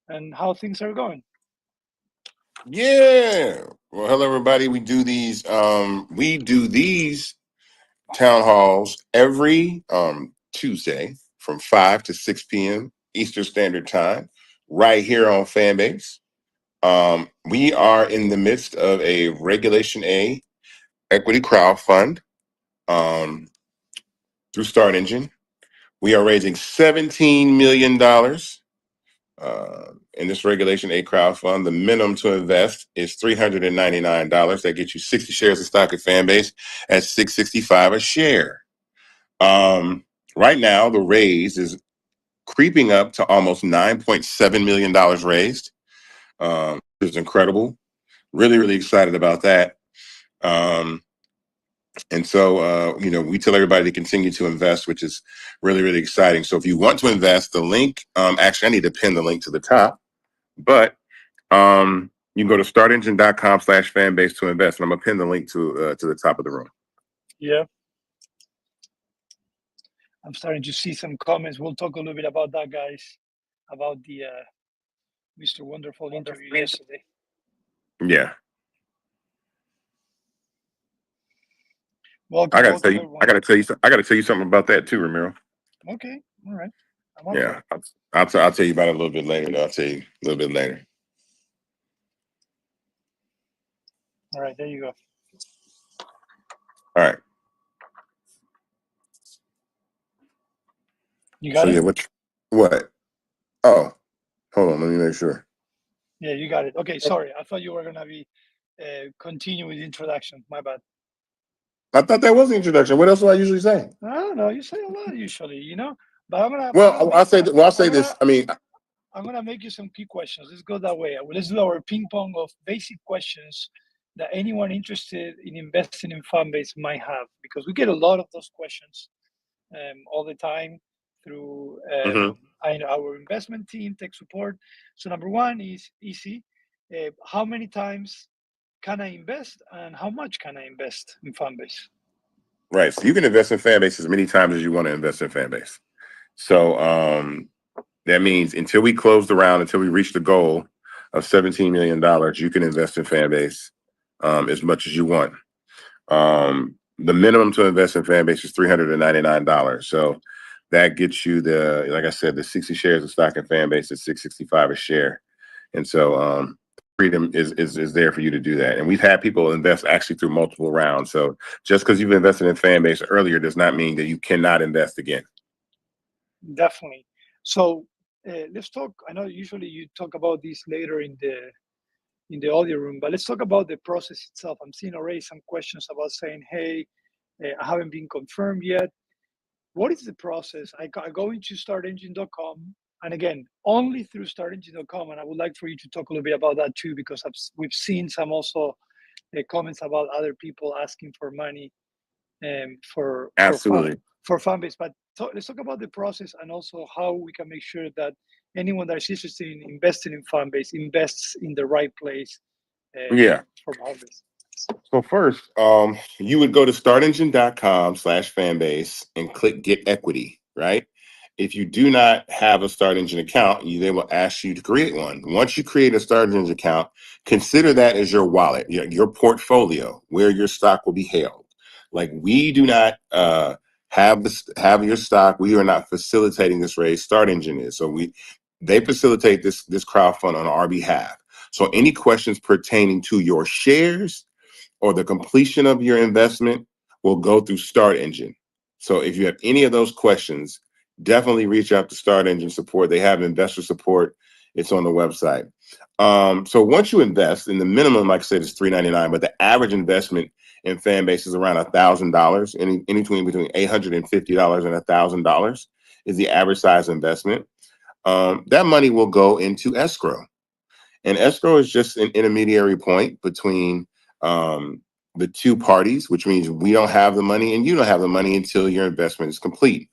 and how things are going. Yeah. Well, hello everybody. We do these town halls every Tuesday from 5 to 6 p.m. Eastern Standard Time, right here on Fanbase. We are in the midst of a Regulation A equity crowd fund um, through Start Engine. We are raising $17 million in this Regulation A crowd fund. The minimum to invest is $399. That gets you 60 shares of stock at Fanbase at $665 a share. Right now, the raise is creeping up to almost $9.7 million raised. Which is incredible. Really, really excited about that. Um, and so, we tell everybody to continue to invest, which is really, really exciting. So if you want to invest, the link, actually, I need to pin the link to the top, but you can go to startengine.com/fanbase to invest. And I'm going to pin the link to the top of the room. Yeah, I'm starting to see some comments. We'll talk a little bit about that, guys, about the Mr. Wonderful interview yesterday. Yeah. Welcome, welcome, everyone. I got to tell you something about that too, Ramiro. Okay, all right. I'm up for Yeah. it. I'll tell you about it a little bit later. Though. I'll tell you a little bit later. All right, there you go. All right. You got So it? yeah, what? Oh, hold on. Let me make sure. Yeah, you got it. Okay, sorry. I thought you were gonna be continue with the introduction. My bad. I thought that was the introduction. What else do I usually say? I don't know. You say a lot usually, but Well, I'll say this. I mean, I'm gonna make you some key questions. Let's go that way. Let's do our ping pong of basic questions that anyone interested in investing in Fanbase might have, because we get a lot of those questions all the time through mhm. our investment team, tech support. So number one is easy. How many times can I invest, and how much can I invest in Fanbase? Right. So you can invest in Fanbase as many times as you want to invest in Fanbase. So that means until we close the round, until we reach the goal of $17 million, you can invest in Fanbase as much as you want. The minimum to invest in Fanbase is $399. So that gets you like I said, the 60 shares of stock in Fanbase at $665 a share. And so freedom is there for you to do that. And we've had people invest actually through multiple rounds. So just because you've invested in Fanbase earlier does not mean that you cannot invest again. Definitely. So let's talk. I know usually you talk about this later in the audio room, but let's talk about the process itself. I'm seeing already some questions about saying, "Hey, I haven't been confirmed yet." What is the process? I go into startengine.com, and again, only through startengine.com. And I would like for you to talk a little bit about that too, because we've seen some also comments about other people asking for money for Absolutely. for Fanbase. But let's talk about the process, and also how we can make sure that anyone that is interested in investing in Fanbase invests in the right place Yeah. for Fanbase. So first, you would go to startengine.com/fanbase and click get equity, right? If you do not have a Start Engine account, they will ask you to create one. Once you create a Start Engine account, consider that as your wallet, your portfolio, where your stock will be held. Like we do not have your stock. We are not facilitating this raise. Start Engine is. So they facilitate this crowdfund on our behalf. So any questions pertaining to your shares or the completion of your investment will go through Start Engine. So if you have any of those questions, definitely reach out to Start Engine support. They have investor support. It's on the website. So once you invest, and the minimum, like I said, is $399, but the average investment in Fanbase is around $1,000, any between $850 and $1,000 is the average size investment. That money will go into escrow. And escrow is just an intermediary point between the two parties, which means we don't have the money and you don't have the money until your investment is complete.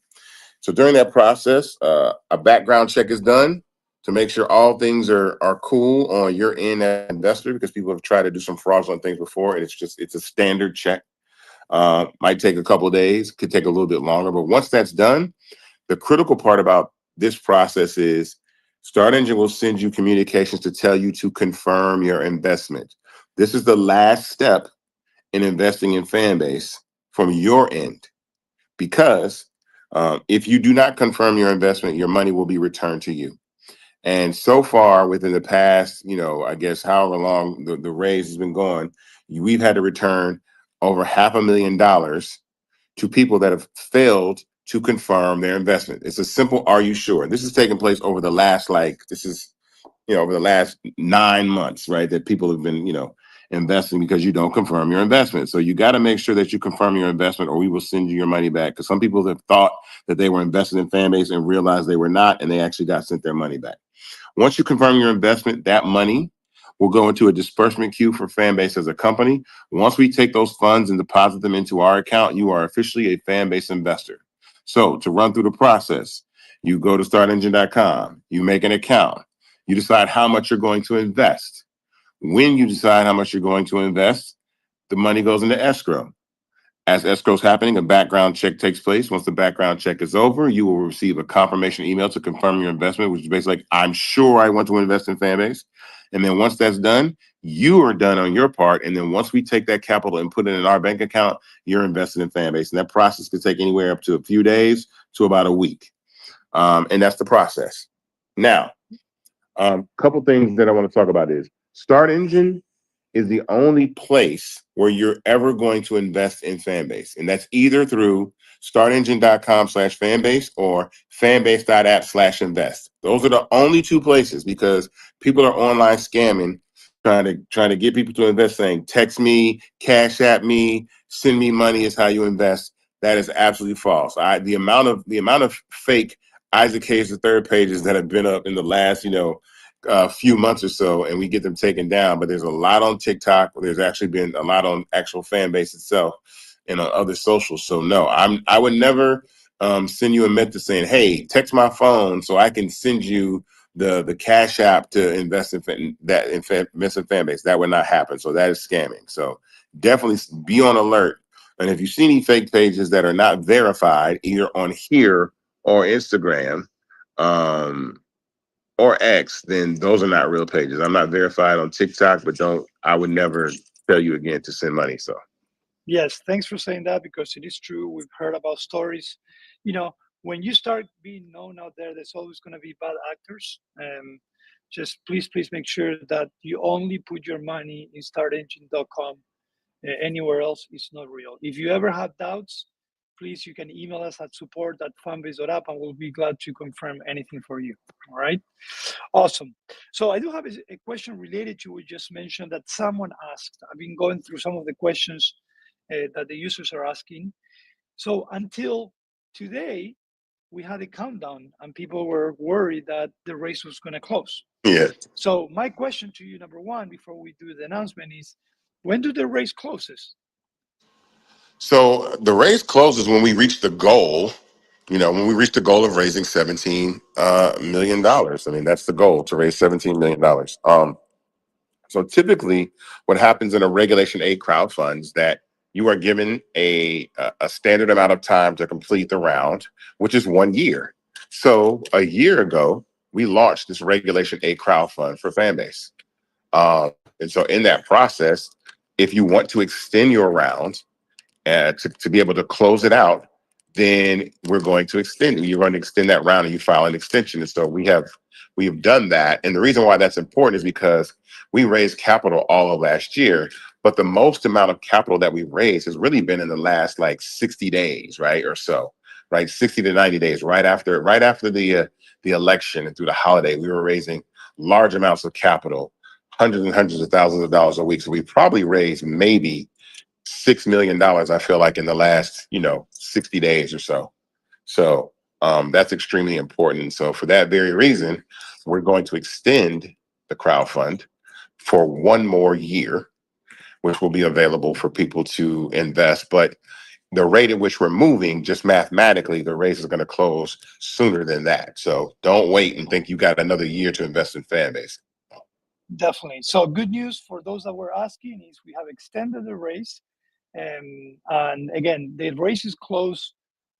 So during that process, a background check is done to make sure all things are cool on your end as an investor, because people have tried to do some fraudulent things before, and it's a standard check. Might take a couple of days, could take a little bit longer, but once that's done, the critical part about this process is Start Engine will send you communications to tell you to confirm your investment. This is the last step in investing in Fanbase from your end, because if you do not confirm your investment, your money will be returned to you. And so far, within the past, I guess however long the raise has been going, we've had to return over $500,000 to people that have failed to confirm their investment. It's a simple, are you sure? This has taken place over the last, over the last 9 months, right? That people have been, investing because you don't confirm your investment. So you got to make sure that you confirm your investment, or we will send you your money back. Because some people have thought that they were invested in Fanbase and realized they were not, and they actually got sent their money back. Once you confirm your investment, that money will go into a disbursement queue for Fanbase as a company. Once we take those funds and deposit them into our account, you are officially a Fanbase investor. So to run through the process, you go to startengine.com, you make an account, you decide how much you're going to invest. When you decide how much you're going to invest, the money goes into escrow. As escrow is happening, a background check takes place. Once the background check is over, you will receive a confirmation email to confirm your investment, which is basically like, I'm sure I want to invest in Fanbase. And then once that's done, you are done on your part. And then once we take that capital and put it in our bank account, you're invested in Fanbase. And that process could take anywhere up to a few days to about a week. And that's the process. Now, couple things that I want to talk about is Start Engine is the only place where you're ever going to invest in Fanbase. And that's either through startengine.com/fanbase or fanbase.app/invest. Those are the only two places, because people are online scamming, trying to get people to invest, saying, text me, cash at me, send me money is how you invest. That is absolutely false. The amount of fake Isaac Hayes III pages that have been up in the last, few months or so, and we get them taken down. But there's a lot on TikTok. There's actually been a lot on actual Fanbase itself and on other socials. So no, I would never send you a message saying, hey, text my phone so I can send you the cash app to invest in Fanbase. That would not happen. So that is scamming. So definitely be on alert. And if you see any fake pages that are not verified, either on here or Instagram, or X, then those are not real pages. I'm not verified on TikTok, but I would never tell you again to send money. So Yes, thanks for saying that, because it is true. We've heard about stories. When you start being known out there, there's always going to be bad actors. Just please make sure that you only put your money in startengine.com. Anywhere else is not real. If you ever have doubts, please, you can email us at support@fanbase.app, and we'll be glad to confirm anything for you. All right. Awesome. So I do have a question related to what you just mentioned that someone asked. I've been going through some of the questions that the users are asking. So until today, we had a countdown, and people were worried that the race was going to close. yeah. So my question to you, number one, before we do the announcement, is when do the race closes? So the raise closes when we reach the goal. When we reach the goal of raising $17 million. I mean, that's the goal, to raise $17 million. So typically, what happens in a Regulation A crowdfund is that you are given a standard amount of time to complete the round, which is 1 year. So a year ago, we launched this Regulation A crowdfund for Fanbase. And so in that process, if you want to extend your round to be able to close it out, then we're going to extend it. You're going to extend that round and you file an extension. And so we have done that. And the reason why that's important is because we raised capital all of last year, but the most amount of capital that we've raised has really been in the last 60 days, right? Or so, right? 60 to 90 days, right after the election and through the holiday, we were raising large amounts of capital, hundreds and hundreds of thousands of dollars a week. So we probably raised maybe $6 million, I feel like, in the last 60 days or so. So that's extremely important. So for that very reason, we're going to extend the crowdfund for 1 more year, which will be available for people to invest. But the rate at which we're moving, just mathematically, the race is going to close sooner than that. So don't wait and think you got another year to invest in Fanbase. Definitely. So good news for those that were asking is we have extended the race. And again, the race is closed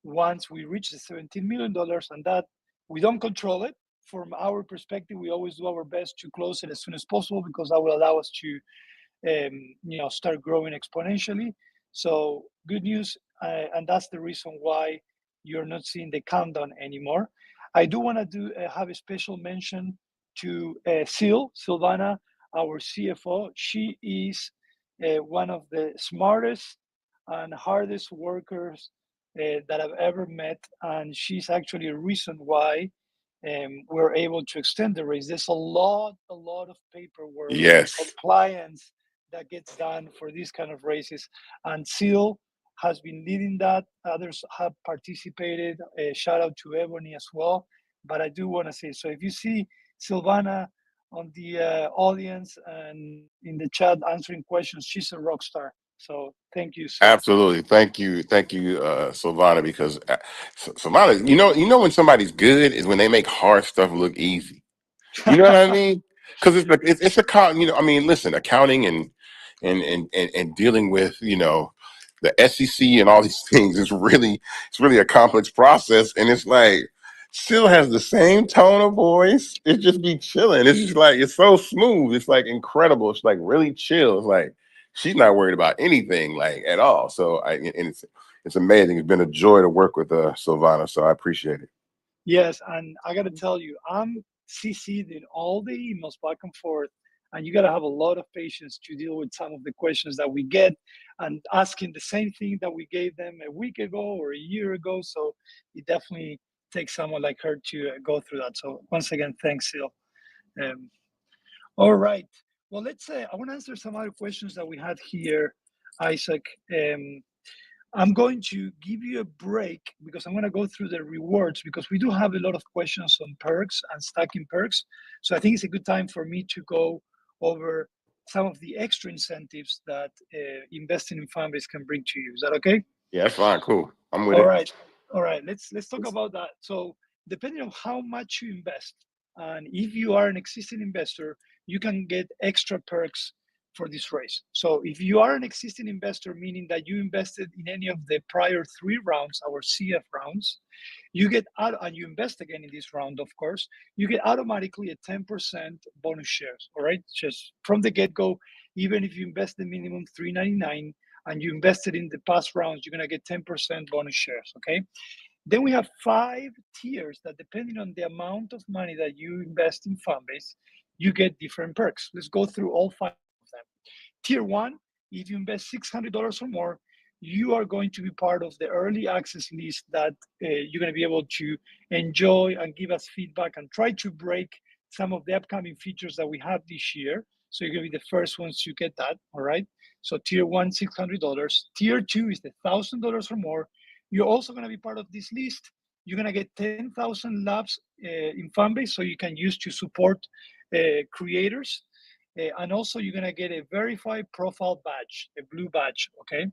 once we reach the $17 million, and that we don't control it. from our perspective, we always do our best to close it as soon as possible because that will allow us to start growing exponentially. So good news, and that's the reason why you're not seeing the countdown anymore. I do want to have a special mention to Silvana, our CFO. She is one of the smartest and hardest workers that I've ever met, and she's actually a reason why we're able to extend the race. There's a lot of paperwork, Yes, compliance that gets done for these kind of races. And Seal has been leading that. Others have participated. A shout out to Ebony as well. But I do want to say, so if you see Silvana on the audience and in the chat answering questions, she's a rock star. So thank you, Sil. absolutely. Thank you, Silvana, because Silvana, when somebody's good is when they make hard stuff look easy. You know what I mean? Because it's account. I mean, listen, accounting and dealing with the SEC and all these things is really a complex process, and it's like still has the same tone of voice. It just be chilling. It's just like it's so smooth. It's like incredible. It's like really chill. It's like she's not worried about anything like at all. So it's amazing. It's been a joy to work with Silvana. So I appreciate it. Yes, and I got to tell you, I'm CC'd in all the emails back and forth, and you got to have a lot of patience to deal with some of the questions that we get and asking the same thing that we gave them a week ago or a year ago. So it definitely takes someone like her to go through that. So once again, thanks, Sil. Um, all right. Well, let's say I want to answer some other questions that we had here, Isaac. I'm going to give you a break because I'm going to go through the rewards because we do have a lot of questions on perks and stacking perks. So I think it's a good time for me to go over some of the extra incentives that investing in Fanbase can bring to you. Is that okay? Yeah, that's fine. Cool. I'm with All it. right. All right. Let's talk about that. So depending on how much you invest, and if you are an existing investor, you can get extra perks for this race. So if you are an existing investor, meaning that you invested in any of the prior 3 rounds, our CF rounds, you get out and you invest again in this round, of course, you get automatically a 10% bonus shares. All right. Just from the get-go, even if you invest the minimum 399 and you invested in the past rounds, you're gonna get 10% bonus shares. Okay. Then we have 5 tiers that, depending on the amount of money that you invest in Fanbase, you get different perks. Let's go through all 5 of them. Tier one, if you invest $600 or more, you are going to be part of the early access list that you're going to be able to enjoy and give us feedback and try to break some of the upcoming features that we have this year. So you're going to be the first ones to get that. All right. So tier one, $600. Tier two is the $1,000 or more. You're also going to be part of this list. You're going to get 10,000 labs in Fanbase, so you can use to support creators. And also, you're going to get a verified profile badge, a blue badge. Okay.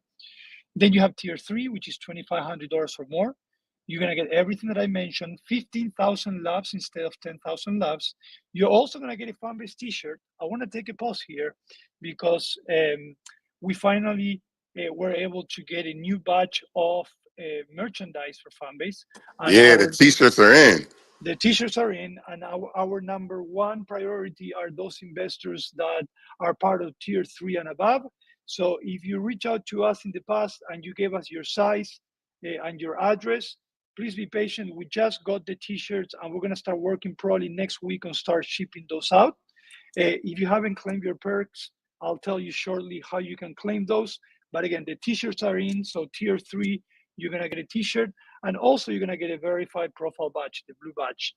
Then you have tier three, which is $2,500 or more. You're going to get everything that I mentioned, 15,000 labs instead of 10,000 labs. You're also going to get a Fanbase t-shirt. I want to take a pause here because we finally were able to get a new batch of merchandise for Fanbase. And Yeah, the t-shirts are in. the t-shirts are in, and our number one priority are those investors that are part of tier three and above. So if you reach out to us in the past and you gave us your size and your address, please be patient. We just got the t-shirts and we're going to start working probably next week on start shipping those out. If you haven't claimed your perks, I'll tell you shortly how you can claim those. But again, the t-shirts are in. So tier three, you're going to get a t-shirt, and also you're going to get a verified profile badge, the blue badge.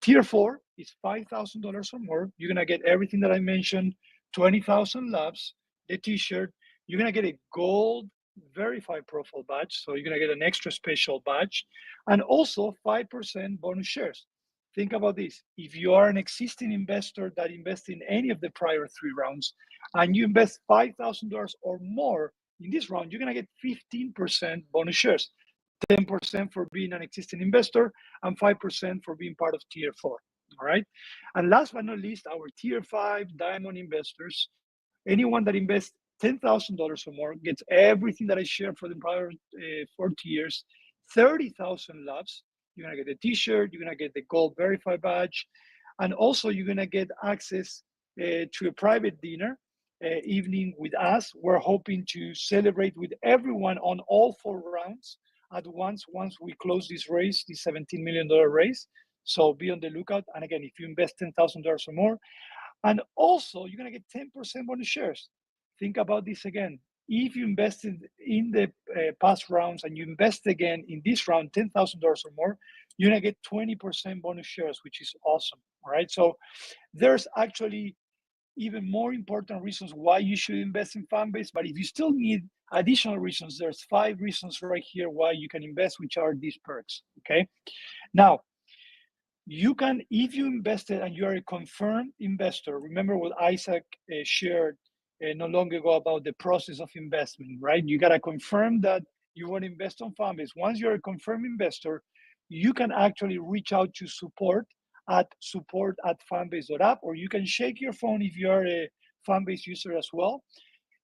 Tier four is $5,000 or more. You're going to get everything that I mentioned, 20,000 labs, the t-shirt. You're going to get a gold verified profile badge. So you're going to get an extra special badge, and also 5% bonus shares. Think about this. If you are an existing investor that invests in any of the prior 3 rounds and you invest $5,000 or more in this round, you're going to get 15% bonus shares. 10% for being an existing investor, and 5% for being part of tier four. All right. And last but not least, our tier five diamond investors, anyone that invests $10,000 or more gets everything that I shared for the prior 4 tiers, 30,000 labs, you're gonna get the T-shirt, you're gonna get the gold verified badge, and also you're gonna get access to a private dinner evening with us. We're hoping to celebrate with everyone on all 4 rounds at once we close this race, this $17 million race. So be on the lookout. And again, if you invest $10,000 or more, and also you're gonna get 10% bonus shares. Think about this again. If you invested in the past rounds and you invest again in this round, $10,000 or more, you're gonna get 20% bonus shares, which is awesome. All right. So there's actually even more important reasons why you should invest in Fanbase. But if you still need additional reasons, there's 5 reasons right here why you can invest, which are these perks. Okay. Now, you can, if you invested and you are a confirmed investor, remember what Isaac shared not long ago about the process of investment, right? You got to confirm that you want to invest on Fanbase. Once you're a confirmed investor, you can actually reach out to support@fanbase.app, or you can shake your phone if you are a Fanbase user as well.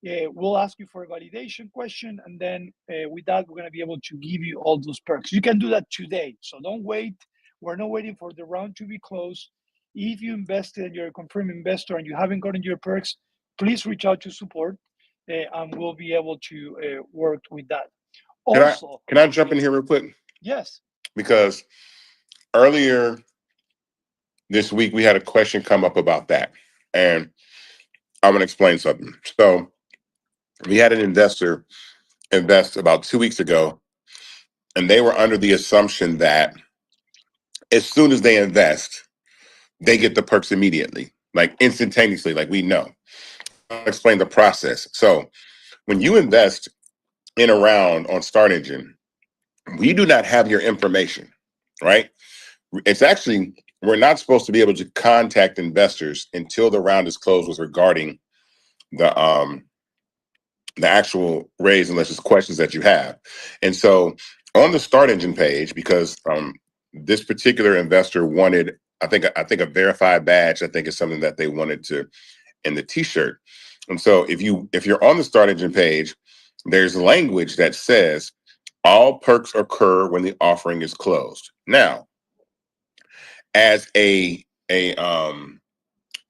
We'll ask you for a validation question, and then with that, we're going to be able to give you all those perks. You can do that today, so don't wait. We're not waiting for the round to be closed. If you invested and you're a confirmed investor and you haven't gotten your perks, please reach out to support, and we'll be able to work with that. Also, can I jump in here real quick? Yes. Because earlier this week we had a question come up about that, and I'm going to explain something. So we had an investor invest about 2 weeks ago, and they were under the assumption that as soon as they invest, they get the perks immediately, like instantaneously, like we know. I'll explain the process. So when you invest in a round on Start Engine, we do not have your information, right? It's actually, we're not supposed to be able to contact investors until the round is closed with regarding the actual raise, unless it's questions that you have. And so on the Start Engine page, because this particular investor wanted, I think a verified badge, I think is something that they wanted to in the T-shirt. And so if you're on the Start Engine page, there's language that says all perks occur when the offering is closed. Now, as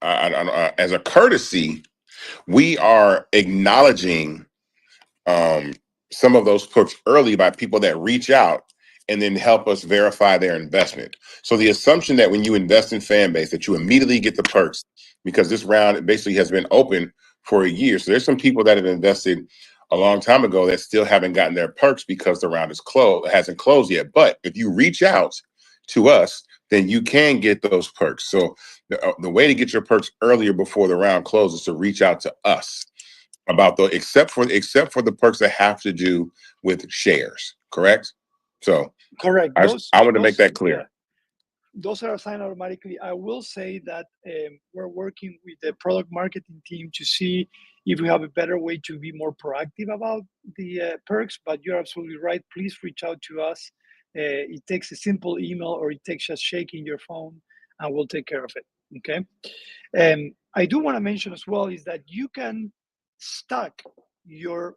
as a courtesy, we are acknowledging some of those perks early by people that reach out and then help us verify their investment. So the assumption that when you invest in Fanbase that you immediately get the perks, because this round basically has been open for a year. So there's some people that have invested a long time ago that still haven't gotten their perks because the round is closed, it hasn't closed yet. But if you reach out to us, then you can get those perks. So the way to get your perks earlier before the round closes is to reach out to us about except for the perks that have to do with shares, correct? So Correct. I want to make that clear. Yeah, those are assigned automatically. I will say that we're working with the product marketing team to see if we have a better way to be more proactive about the perks. But you're absolutely right. Please reach out to us. It takes a simple email, or it takes just shaking your phone, and we'll take care of it. Okay. I do want to mention as well is that you can stack your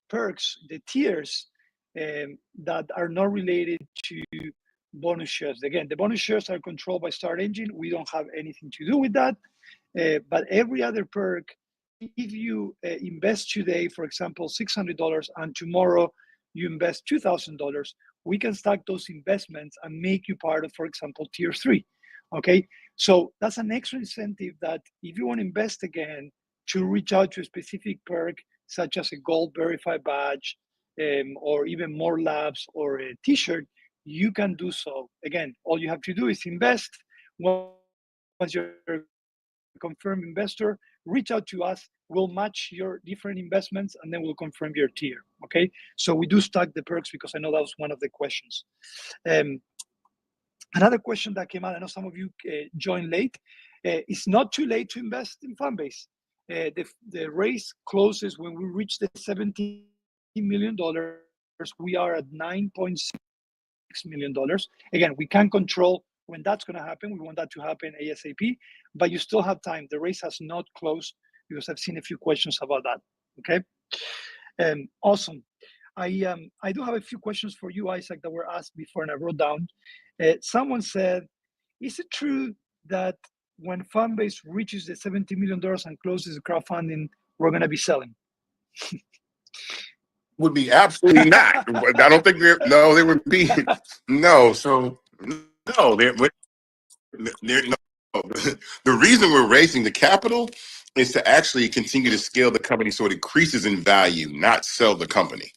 perks, the tiers that are not related to bonus shares. Again, the bonus shares are controlled by Start Engine. We don't have anything to do with that. But every other perk, if you invest today, for example, $600, and tomorrow you invest $2,000, we can stack those investments and make you part of, for example, tier 3. Okay, so that's an extra incentive that if you want to invest again, to reach out to a specific perk, such as a gold verified badge, or even more labs or a T-shirt, you can do so. Again, all you have to do is invest. Once you're a confirmed investor, reach out to us. We'll match your different investments, and then we'll confirm your tier. Okay, so we do stack the perks, because I know that was one of the questions. Another question that came out, I know some of you joined late. It's not too late to invest in Fanbase. The race closes when we reach the $17 million. We are at $9.6 million. Again, we can't control when that's going to happen. We want that to happen ASAP, but you still have time. The race has not closed, because I've seen a few questions about that. Okay. Awesome. I do have a few questions for you, Isaac, that were asked before, and I wrote down. Someone said, "Is it true that when Fanbase reaches the $70 million and closes the crowdfunding, we're going to be selling?" Would be absolutely not. I don't think there. No, there would be no. So no, there no. The reason we're raising the capital is to actually continue to scale the company so it increases in value, not sell the company.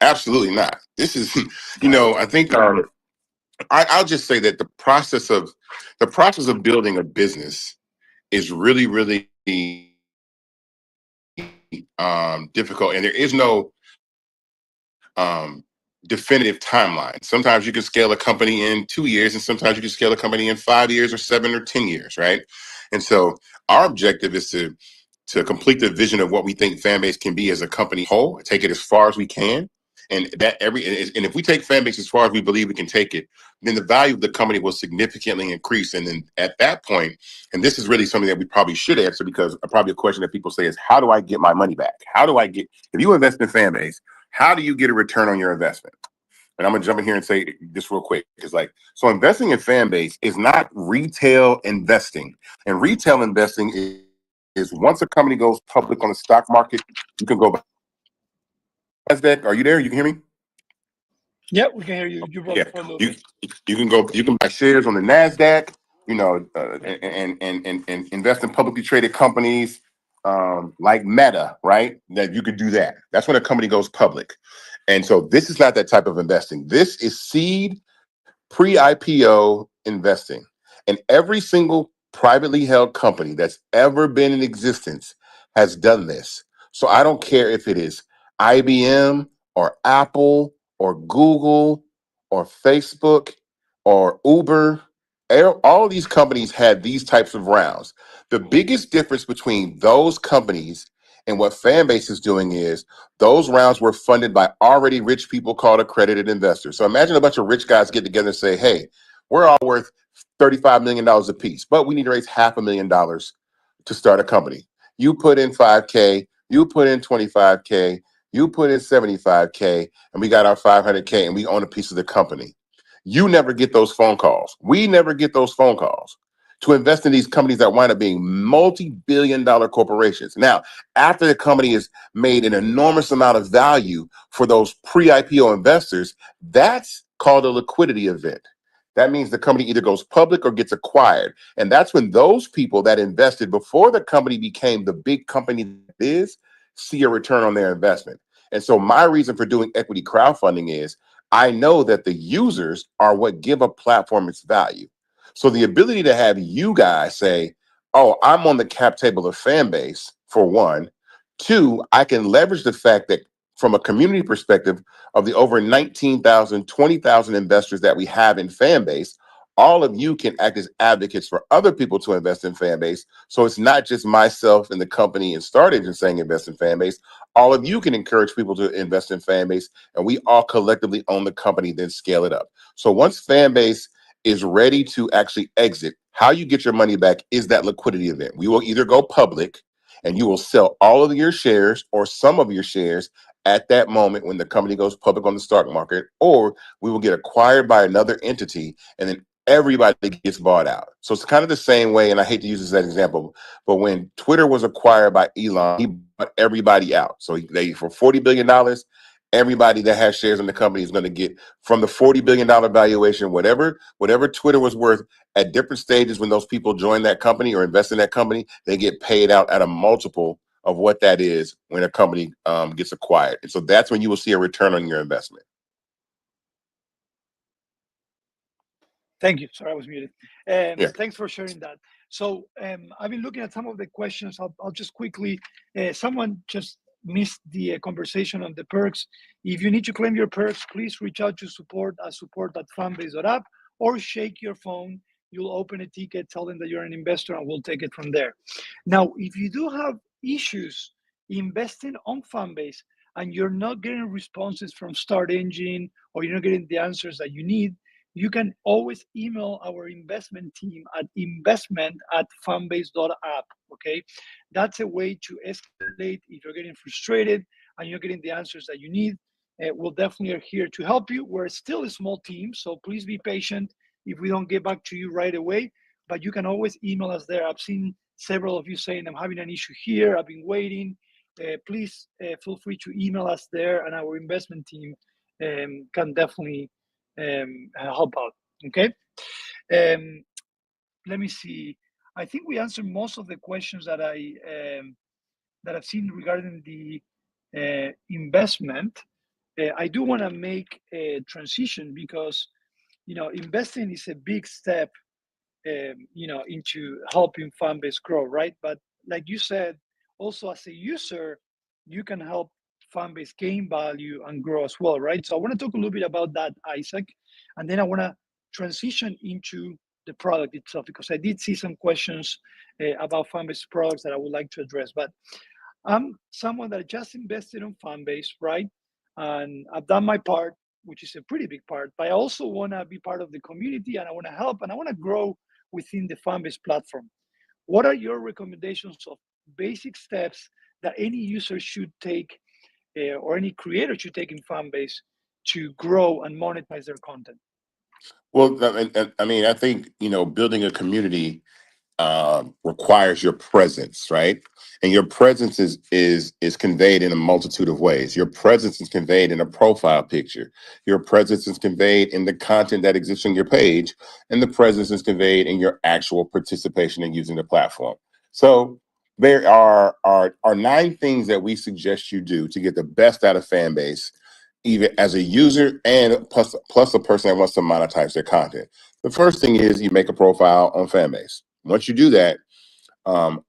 Absolutely not. This is, Got it. I think I'll just say that the process of building a business is really, really difficult, and there is no definitive timeline. Sometimes you can scale a company in 2 years, and sometimes you can scale a company in 5 years or 7 or 10 years, right? And so our objective is to complete the vision of what we think Fanbase can be as a company whole, take it as far as we can. And if we take Fanbase as far as we believe we can take it, then the value of the company will significantly increase. And then at that point, and this is really something that we probably should answer, because probably a question that people say is, how do I get my money back? If you invest in Fanbase, how do you get a return on your investment? And I'm gonna jump in here and say this real quick. It's like, so investing in Fanbase is not retail investing. And retail investing is once a company goes public on the stock market, you can go buy NASDAQ. Are you there? You can hear me? Yeah, we can hear you. You broke Yeah. for a little You bit. you can buy shares on the NASDAQ, and invest in publicly traded companies like Meta, right? That you could do that. That's when a company goes public. And so this is not that type of investing. This is seed pre-IPO investing. And every single privately held company that's ever been in existence has done this. So I don't care if it is IBM or Apple or Google or Facebook or Uber. All these companies had these types of rounds. The biggest difference between those companies and what Fanbase is doing is those rounds were funded by already rich people called accredited investors. So imagine a bunch of rich guys get together and say, hey, we're all worth $35 million a piece, but we need to raise $500,000 to start a company. You put in 5K, you put in 25K, you put in 75K, and we got our 500K, and we own a piece of the company. You never get those phone calls. We never get those phone calls to invest in these companies that wind up being multi-billion-dollar corporations. Now, after the company has made an enormous amount of value for those pre-IPO investors, that's called a liquidity event. That means the company either goes public or gets acquired. And that's when those people that invested before the company became the big company that it is, see a return on their investment. And so my reason for doing equity crowdfunding is I know that the users are what give a platform its value. So the ability to have you guys say, oh, I'm on the cap table of Fanbase, for one. Two, I can leverage the fact that from a community perspective of the over 19,000, 20,000 investors that we have in Fanbase, all of you can act as advocates for other people to invest in Fanbase. So it's not just myself and the company and Start Engine saying invest in Fanbase. All of you can encourage people to invest in Fanbase, and we all collectively own the company, then scale it up. So once Fanbase is ready to actually exit, how you get your money back is that liquidity event. We will either go public and you will sell all of your shares or some of your shares at that moment when the company goes public on the stock market, or we will get acquired by another entity and then everybody gets bought out. So it's kind of the same way, and I hate to use this as an example, but when Twitter was acquired by Elon, he bought everybody out. So they, for $40 billion, everybody that has shares in the company is going to get from the $40 billion valuation, whatever Twitter was worth at different stages when those people join that company or invest in that company, they get paid out at a multiple of what that is when a company gets acquired. And so that's when you will see a return on your investment. Thank you. Sorry, I was muted. Yeah. Thanks for sharing that. So I've been looking at some of the questions. I'll just quickly, someone just missed the conversation on the perks. If you need to claim your perks, please reach out to support@fanbase.app or shake your phone. You'll open a ticket, tell them that you're an investor, and we'll take it from there. Now, if you do have issues investing on Fanbase and you're not getting responses from Start Engine or you're not getting the answers that you need, you can always email our investment team at investment@fanbase.app. Okay, that's a way to escalate if you're getting frustrated and you're getting the answers that you need. we'll definitely are here to help you. We're still a small team, so please be patient if we don't get back to you right away. But you can always email us there. I've seen several of you saying, I'm having an issue here, I've been waiting. Please feel free to email us there, and our investment team can definitely help out. Okay. Let me see. I think we answered most of the questions that I've seen regarding the investment. I do want to make a transition because investing is a big step into helping fan base grow, right? But like you said, also as a user, you can help fan base gain value and grow as well, right? So I want to talk a little bit about that, Isaac, and then I want to transition into the product itself because I did see some questions about fan base products that I would like to address. But I'm someone that just invested on Fanbase, right? And I've done my part, which is a pretty big part, but I also want to be part of the community and I want to help and I want to grow within the Fanbase platform. What are your recommendations of basic steps that any user should take or any creator should take in Fanbase to grow and monetize their content? Well, I mean, I think, building a community requires your presence, right? And your presence is conveyed in a multitude of ways. Your presence is conveyed in a profile picture. Your presence is conveyed in the content that exists on your page, and the presence is conveyed in your actual participation in using the platform. So there are 9 things that we suggest you do to get the best out of Fanbase, even as a user and plus a person that wants to monetize their content. The first thing is you make a profile on Fanbase. Once you do that,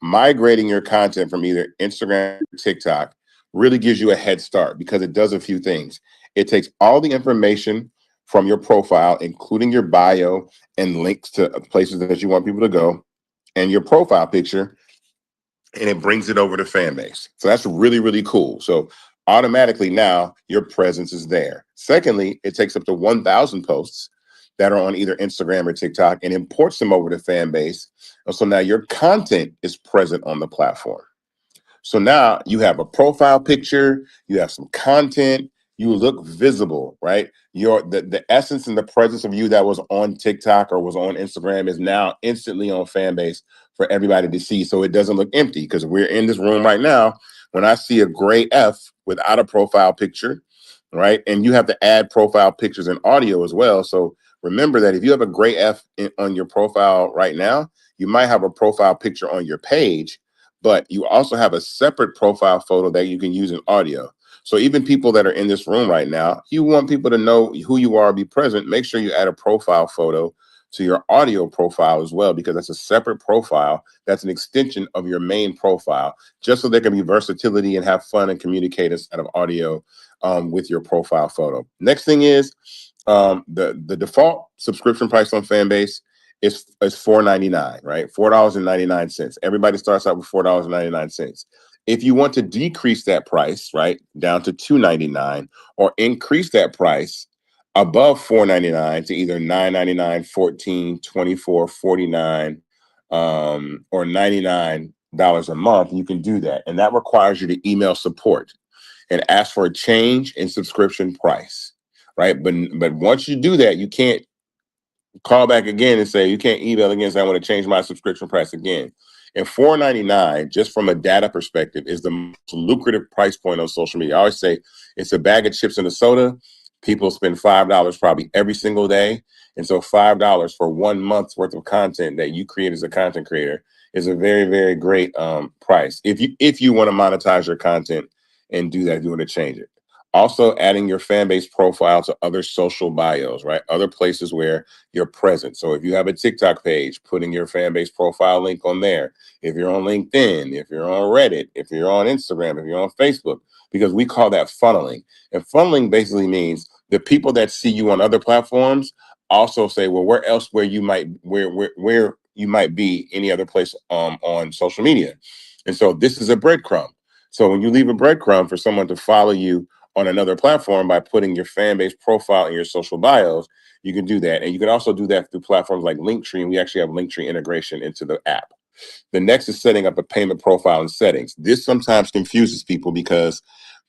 migrating your content from either Instagram or TikTok really gives you a head start because it does a few things. It takes all the information from your profile, including your bio and links to places that you want people to go, and your profile picture, and it brings it over to Fanbase. So that's really, really cool. So automatically now your presence is there. Secondly, it takes up to 1,000 posts that are on either Instagram or TikTok and imports them over to Fanbase. And so now your content is present on the platform. So now you have a profile picture, you have some content, you look visible, right? The essence and the presence of you that was on TikTok or was on Instagram is now instantly on Fanbase for everybody to see. So it doesn't look empty because we're in this room right now. When I see a gray F without a profile picture, right? And you have to add profile pictures and audio as well. So remember that if you have a gray F on your profile right now, you might have a profile picture on your page, but you also have a separate profile photo that you can use in audio. So even people that are in this room right now, you want people to know who you are, be present, make sure you add a profile photo to your audio profile as well, because that's a separate profile. That's an extension of your main profile, just so there can be versatility and have fun and communicate instead of audio with your profile photo. Next thing is the default subscription price on Fanbase is $4.99, right? $4.99. Everybody starts out with $4.99. If you want to decrease that price, right, down to $2.99, or increase that price above $4.99 to either $9.99, $14, $24, $49, or $99 a month, you can do that. And that requires you to email support and ask for a change in subscription price, right? But once you do that, you can't call back again and say, you can't email again and say, I want to change my subscription price again. And $4.99, just from a data perspective, is the most lucrative price point on social media. I always say it's a bag of chips and a soda. People spend $5 probably every single day. And so $5 for 1 month's worth of content that you create as a content creator is a very, very great price. If you want to monetize your content and do that, if you want to change it. Also, adding your Fanbase profile to other social bios, right? Other places where you're present. So if you have a TikTok page, putting your Fanbase profile link on there. If you're on LinkedIn, if you're on Reddit, if you're on Instagram, if you're on Facebook, because we call that funneling. And funneling basically means the people that see you on other platforms also say, well, where else where you might be any other place on social media. And so this is a breadcrumb. So when you leave a breadcrumb for someone to follow you on another platform by putting your Fanbase profile in your social bios, you can do that. And you can also do that through platforms like Linktree. And we actually have Linktree integration into the app. The next is setting up a payment profile and settings. This sometimes confuses people because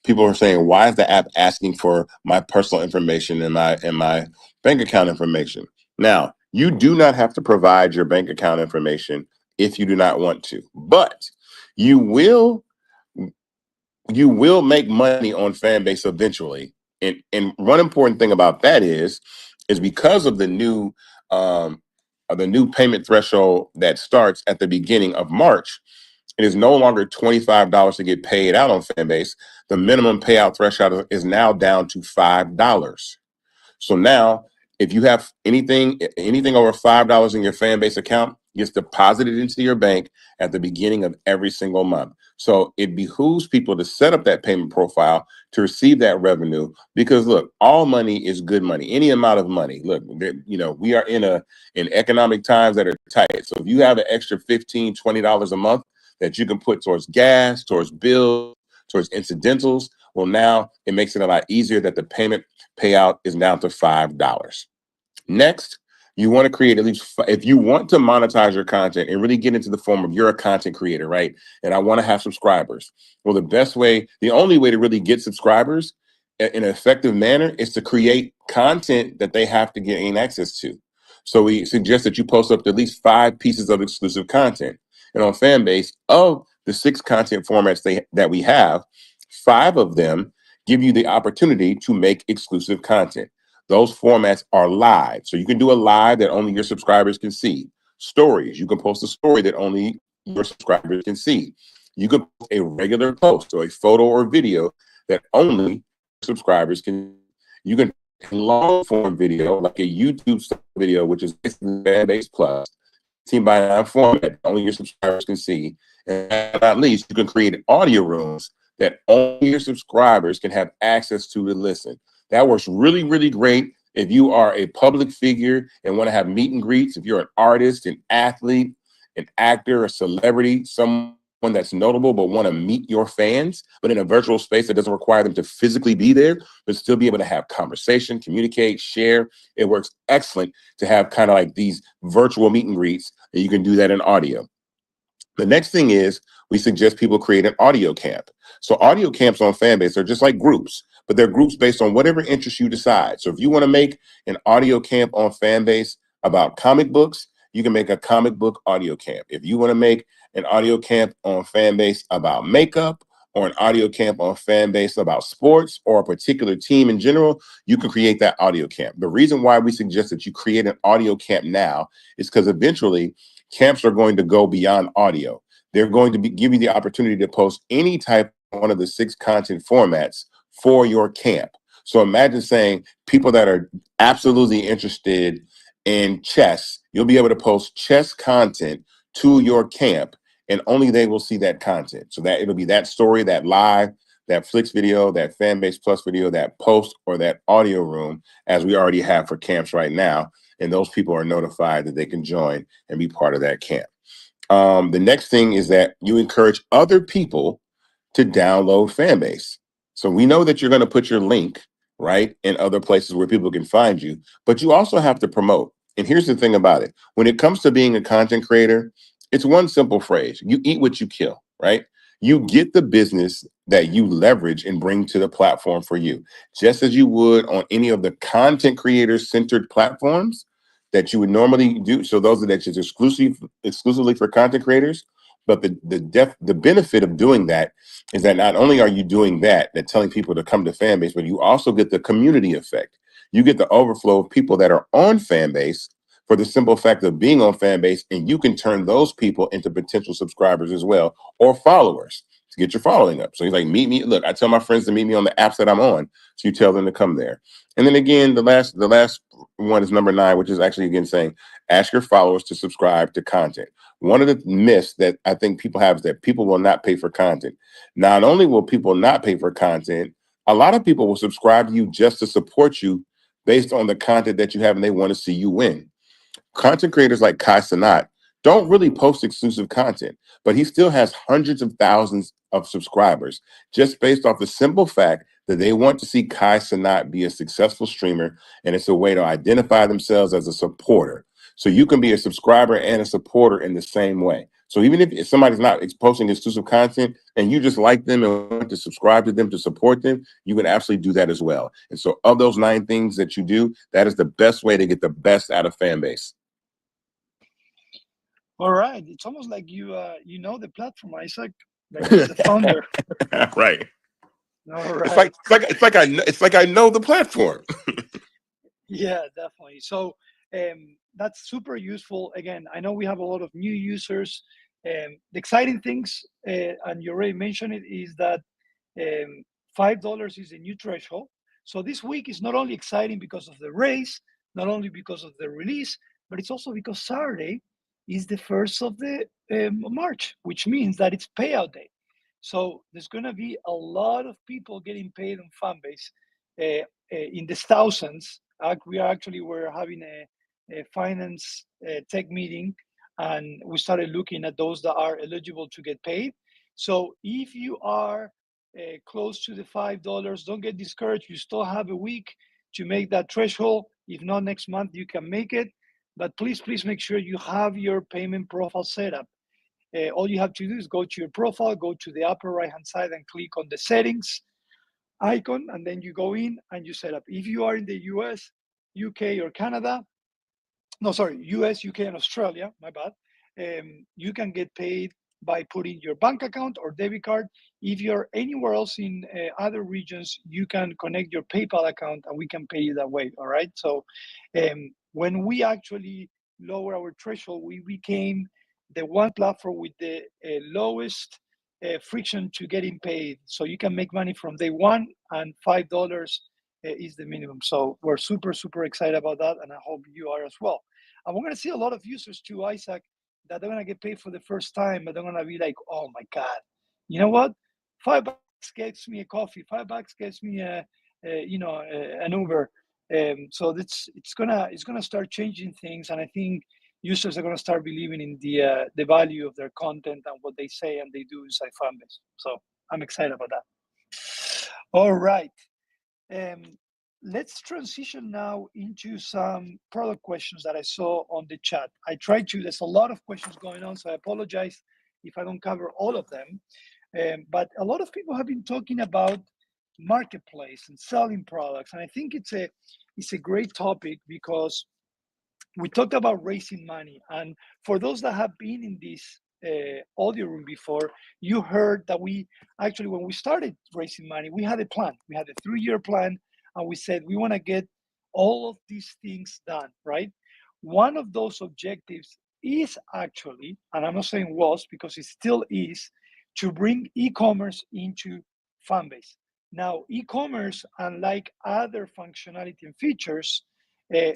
people are saying, why is the app asking for my personal information and my bank account information? Now, you do not have to provide your bank account information if you do not want to, but you will make money on Fanbase eventually. And one important thing about that is because of um the new payment threshold that starts at the beginning of March. It is no longer $25 to get paid out on Fanbase. The minimum payout threshold is now down to $5. So now, if you have anything over $5 in your fan base account, gets deposited into your bank at the beginning of every single month. So it behooves people to set up that payment profile to receive that revenue, because look, all money is good money. Any amount of money. Look, we are in economic times that are tight. So if you have an extra $15, $20 a month that you can put towards gas, towards bills, towards incidentals, well, now it makes it a lot easier that the payment payout is down to $5. Next, you want to create at least, if you want to monetize your content and really get into the form of you're a content creator, right? And I want to have subscribers. Well, the only way to really get subscribers in an effective manner is to create content that they have to gain access to. So we suggest that you post up to at least 5 pieces of exclusive content. And on Fanbase, of the 6 content formats that we have, 5 of them give you the opportunity to make exclusive content. Those formats are live. So you can do a live that only your subscribers can see. Stories, you can post a story that only your subscribers can see. You can post a regular post or a photo or video that only subscribers can. You can long form video like a YouTube video, which is basically Fanbase Plus, 16 by 9 format that only your subscribers can see. And at least you can create audio rooms that only your subscribers can have access to listen. That works really, really great if you are a public figure and want to have meet and greets. If you're an artist, an athlete, an actor, a celebrity, someone that's notable but want to meet your fans, but in a virtual space that doesn't require them to physically be there, but still be able to have conversation, communicate, share. It works excellent to have kind of like these virtual meet and greets, and you can do that in audio. The next thing is we suggest people create an audio camp. So audio camps on Fanbase are just like groups, but they're groups based on whatever interest you decide. So if you want to make an audio camp on Fanbase about comic books, you can make a comic book audio camp. If you want to make an audio camp on Fanbase about makeup, or an audio camp on Fanbase about sports or a particular team in general, you can create that audio camp. The reason why we suggest that you create an audio camp now is because eventually camps are going to go beyond audio. They're going to give you the opportunity to post any type of one of the 6 content formats for your camp. So imagine saying people that are absolutely interested in chess, you'll be able to post chess content to your camp, and only they will see that content. So that it'll be that story, that live, that Flix video, that Fanbase Plus video, that post, or that audio room, as we already have for camps right now. And those people are notified that they can join and be part of that camp. The next thing is that you encourage other people to download Fanbase. So we know that you're going to put your link right in other places where people can find you, but you also have to promote. And here's the thing about it. When it comes to being a content creator, it's one simple phrase. You eat what you kill, right? You get the business that you leverage and bring to the platform for you, just as you would on any of the content creators centered platforms that you would normally do. So those are that just exclusively for content creators. But the benefit of doing that is that not only are you doing that telling people to come to Fanbase, but you also get the community effect. You get the overflow of people that are on Fanbase for the simple fact of being on Fanbase, and you can turn those people into potential subscribers as well, or followers to get your following up. So he's like, meet me. Look, I tell my friends to meet me on the apps that I'm on. So you tell them to come there. And then again, the last one is number 9, which is actually again saying, ask your followers to subscribe to content. One of the myths that I think people have is that people will not pay for content. Not only will people not pay for content, a lot of people will subscribe to you just to support you based on the content that you have, and they want to see you win. Content creators like Kai Cenat don't really post exclusive content, but he still has hundreds of thousands of subscribers just based off the simple fact that they want to see Kai Cenat be a successful streamer, and it's a way to identify themselves as a supporter. So you can be a subscriber and a supporter in the same way. So even if somebody's not posting exclusive content and you just like them and want to subscribe to them to support them, you can absolutely do that as well. And so of those 9 things that you do, that is the best way to get the best out of fan base. All right. It's almost like you know the platform, Isaac, like you're the founder. Right. All It's right. like it's like I know the platform. Yeah, definitely. So that's super useful. Again, I know we have a lot of new users. The exciting things, and you already mentioned it, is that $5 is a new threshold. So this week is not only exciting because of the race, not only because of the release, but it's also because Saturday is the first of the March, which means that it's payout day. So there's going to be a lot of people getting paid on Fanbase in the thousands. We're having a finance tech meeting, and we started looking at those that are eligible to get paid. So if you are close to the $5, don't get discouraged. You still have a week to make that threshold. If not next month, you can make it. But please make sure you have your payment profile set up. All you have to do is go to your profile, go to the upper right hand side and click on the settings icon, and then you go in and you set up. If you are in the US, UK, or Canada, no, sorry, US, UK, and Australia, my bad, you can get paid by putting your bank account or debit card. If you're anywhere else in other regions, you can connect your PayPal account and we can pay you that way. All right. So when we actually lower our threshold, we became the one platform with the lowest friction to getting paid. So you can make money from day one, and $5 is the minimum. So we're super excited about that, and I hope you are as well. And we're going to see a lot of users too, Isaac, that they're going to get paid for the first time, but they're going to be like, oh my God, you know what? $5 gets me a coffee. $5 gets me an Uber. So it's gonna start changing things, and I think users are gonna start believing in the value of their content and what they say and they do inside Fanbase. So I'm excited about that. All right. Um, let's transition now into some product questions that I saw on the chat. There's a lot of questions going on, so I apologize if I don't cover all of them. But a lot of people have been talking about marketplace and selling products, and I think it's a great topic because we talked about raising money. And for those that have been in this audio room before, you heard that we actually, when we started raising money, we had a plan. We had a 3-year plan, and we said we want to get all of these things done, right? One of those objectives is actually, and I'm not saying was because it still is, to bring e-commerce into Fanbase. Now, e-commerce, unlike other functionality and features,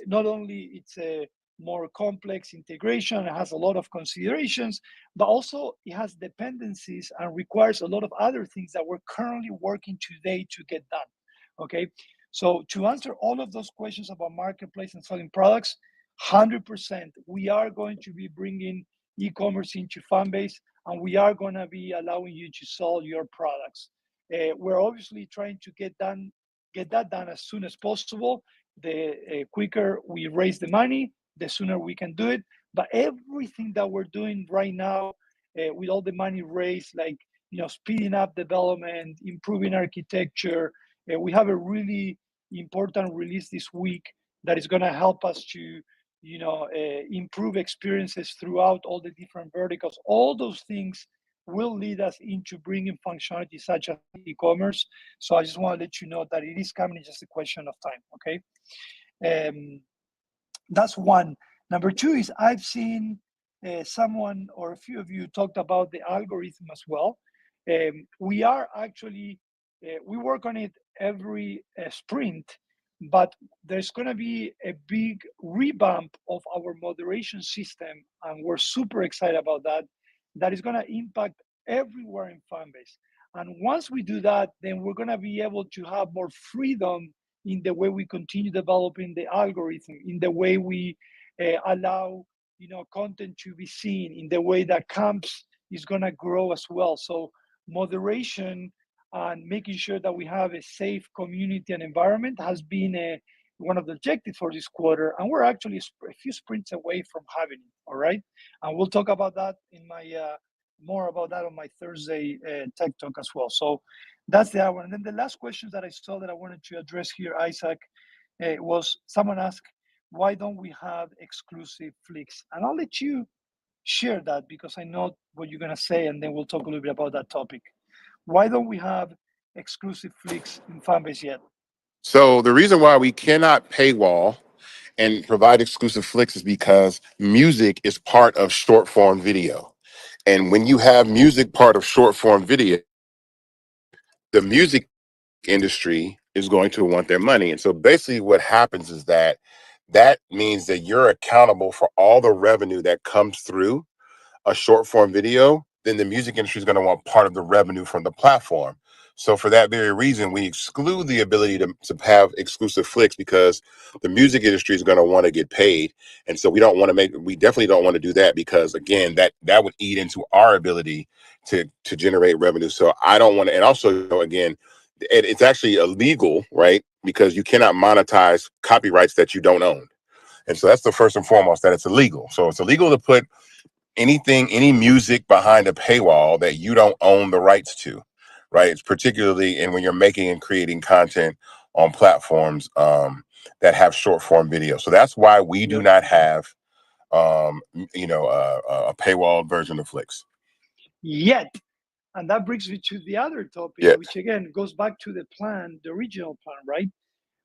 not only it's a more complex integration, it has a lot of considerations, but also it has dependencies and requires a lot of other things that we're currently working today to get done. Okay, so to answer all of those questions about marketplace and selling products, 100%, we are going to be bringing e-commerce into Fanbase, and we are going to be allowing you to sell your products. We're obviously trying to get that done as soon as possible. The quicker we raise the money, the sooner we can do it. But everything that we're doing right now, with all the money raised, like speeding up development, improving architecture, we have a really important release this week that is going to help us to improve experiences throughout all the different verticals. All those things will lead us into bringing functionality such as e-commerce. So I just want to let you know that it is coming. It's just a question of time. Okay. That's one. Number two is I've seen someone or a few of you talked about the algorithm as well. We are actually, we work on it every sprint, but there's going to be a big revamp of our moderation system, and we're super excited about that. That is going to impact everywhere in Fanbase. And once we do that, then we're going to be able to have more freedom in the way we continue developing the algorithm, in the way we allow content to be seen, in the way that camps is going to grow as well. So moderation and making sure that we have a safe community and environment has been one of the objectives for this quarter, and we're actually a few sprints away from having it. All right, and we'll talk about that in my more about that on my Thursday tech talk as well. So that's the hour. And then the last questions that I saw that I wanted to address here, Isaac, was someone asked, why don't we have exclusive flicks? And I'll let you share that because I know what you're gonna say, and then we'll talk a little bit about that topic. Why don't we have exclusive flicks in Fanbase yet? So the reason why we cannot paywall and provide exclusive flicks is because music is part of short form video. And when you have music part of short form video, the music industry is going to want their money. And so basically what happens is that that means that you're accountable for all the revenue that comes through a short form video, then the music industry is going to want part of the revenue from the platform. So for that very reason, we exclude the ability to have exclusive flicks because the music industry is going to want to get paid. And so we definitely don't want to do that because again, that would eat into our ability to generate revenue. So I don't want to, and also again, it's actually illegal, right? Because you cannot monetize copyrights that you don't own. And so that's the first and foremost, that it's illegal. So it's illegal to put any music behind a paywall that you don't own the rights to, right? It's particularly and when you're making and creating content on platforms that have short form video. So that's why we do Yep. not have a paywall version of Flix Yet. And that brings me to the other topic, yet. which again goes back to the plan, the original plan, right?